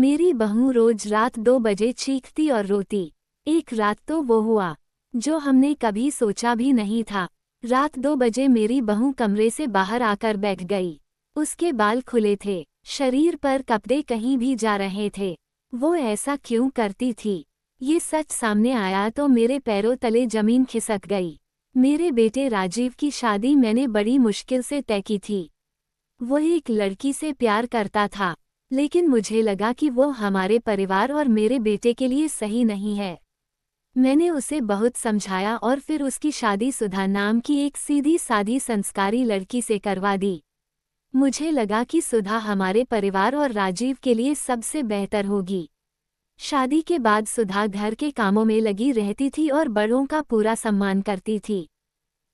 मेरी बहू रोज रात 2 बजे चीखती और रोती। एक रात तो वो हुआ जो हमने कभी सोचा भी नहीं था। रात 2 बजे मेरी बहू कमरे से बाहर आकर बैठ गई। उसके बाल खुले थे, शरीर पर कपड़े कहीं भी जा रहे थे। वो ऐसा क्यों करती थी? ये सच सामने आया तो मेरे पैरों तले जमीन खिसक गई। मेरे बेटे राजीव की शादी मैंने बड़ी मुश्किल से तय की थी। वो एक लड़की से प्यार करता था, लेकिन मुझे लगा कि वो हमारे परिवार और मेरे बेटे के लिए सही नहीं है। मैंने उसे बहुत समझाया और फिर उसकी शादी सुधा नाम की एक सीधी सादी संस्कारी लड़की से करवा दी। मुझे लगा कि सुधा हमारे परिवार और राजीव के लिए सबसे बेहतर होगी। शादी के बाद सुधा घर के कामों में लगी रहती थी और बड़ों का पूरा सम्मान करती थी।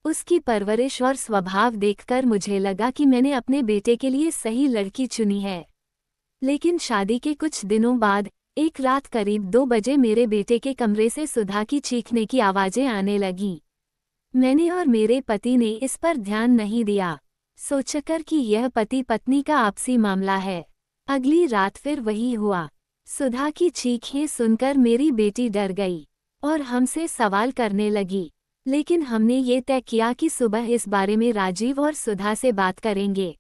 उसकी परवरिश और स्वभाव देखकर मुझे लगा कि मैंने अपने बेटे के लिए सही लड़की चुनी है। लेकिन शादी के कुछ दिनों बाद एक रात करीब 2 बजे मेरे बेटे के कमरे से सुधा की चीखने की आवाज़ें आने लगीं। मैंने और मेरे पति ने इस पर ध्यान नहीं दिया, सोचकर कि यह पति पत्नी का आपसी मामला है। अगली रात फिर वही हुआ। सुधा की चीखें सुनकर मेरी बेटी डर गई और हमसे सवाल करने लगी। लेकिन हमने ये तय किया कि सुबह इस बारे में राजीव और सुधा से बात करेंगे।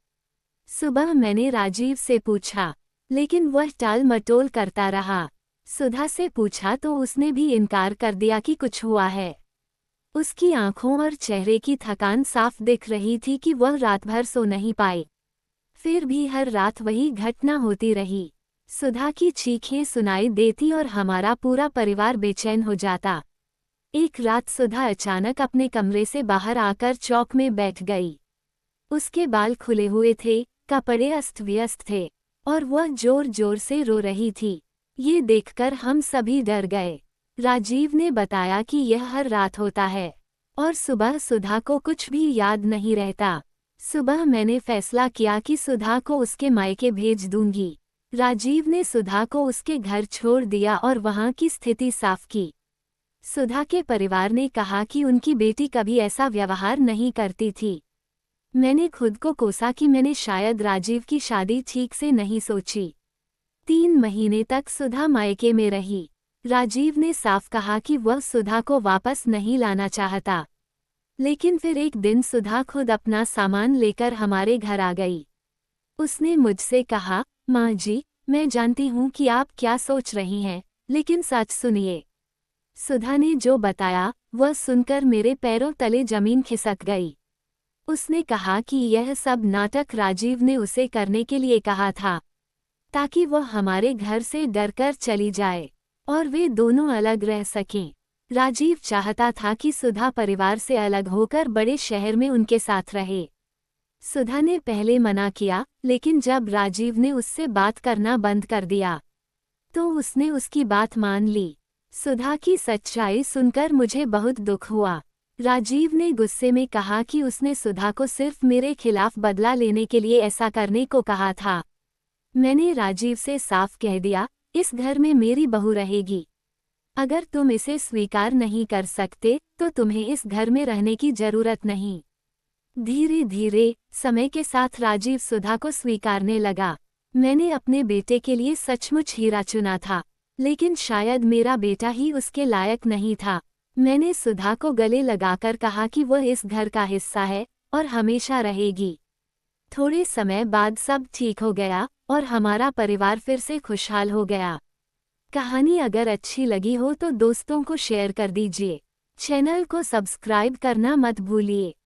सुबह मैंने राजीव से पूछा, लेकिन वह टाल मटोल करता रहा। सुधा से पूछा तो उसने भी इनकार कर दिया कि कुछ हुआ है। उसकी आंखों और चेहरे की थकान साफ दिख रही थी कि वह रात भर सो नहीं पाए। फिर भी हर रात वही घटना होती रही। सुधा की चीखें सुनाई देती और हमारा पूरा परिवार बेचैन हो जाता। एक रात सुधा अचानक अपने कमरे से बाहर आकर चौक में बैठ गई। उसके बाल खुले हुए थे, कपड़े अस्त व्यस्त थे और वह जोर जोर से रो रही थी। ये देखकर हम सभी डर गए। राजीव ने बताया कि यह हर रात होता है और सुबह सुधा को कुछ भी याद नहीं रहता। सुबह मैंने फैसला किया कि सुधा को उसके मायके भेज दूंगी। राजीव ने सुधा को उसके घर छोड़ दिया और वहां की स्थिति साफ की। सुधा के परिवार ने कहा कि उनकी बेटी कभी ऐसा व्यवहार नहीं करती थी। मैंने खुद को कोसा कि मैंने शायद राजीव की शादी ठीक से नहीं सोची। 3 महीने तक सुधा मायके में रही। राजीव ने साफ कहा कि वह सुधा को वापस नहीं लाना चाहता। लेकिन फिर एक दिन सुधा खुद अपना सामान लेकर हमारे घर आ गई। उसने मुझसे कहा, माँ जी, मैं जानती हूँ कि आप क्या सोच रही हैं, लेकिन सच सुनिए। सुधा ने जो बताया वह सुनकर मेरे पैरों तले जमीन खिसक गई। उसने कहा कि यह सब नाटक राजीव ने उसे करने के लिए कहा था, ताकि वह हमारे घर से डरकर चली जाए और वे दोनों अलग रह सकें। राजीव चाहता था कि सुधा परिवार से अलग होकर बड़े शहर में उनके साथ रहे। सुधा ने पहले मना किया, लेकिन जब राजीव ने उससे बात करना बंद कर दिया तो उसने उसकी बात मान ली। सुधा की सच्चाई सुनकर मुझे बहुत दुख हुआ। राजीव ने गुस्से में कहा कि उसने सुधा को सिर्फ मेरे खिलाफ बदला लेने के लिए ऐसा करने को कहा था। मैंने राजीव से साफ कह दिया, इस घर में मेरी बहू रहेगी। अगर तुम इसे स्वीकार नहीं कर सकते तो तुम्हें इस घर में रहने की जरूरत नहीं। धीरे धीरे समय के साथ राजीव सुधा को स्वीकारने लगा। मैंने अपने बेटे के लिए सचमुच हीरा चुना था, लेकिन शायद मेरा बेटा ही उसके लायक नहीं था। मैंने सुधा को गले लगाकर कहा कि वह इस घर का हिस्सा है और हमेशा रहेगी। थोड़े समय बाद सब ठीक हो गया और हमारा परिवार फिर से खुशहाल हो गया। कहानी अगर अच्छी लगी हो तो दोस्तों को शेयर कर दीजिए। चैनल को सब्सक्राइब करना मत भूलिए।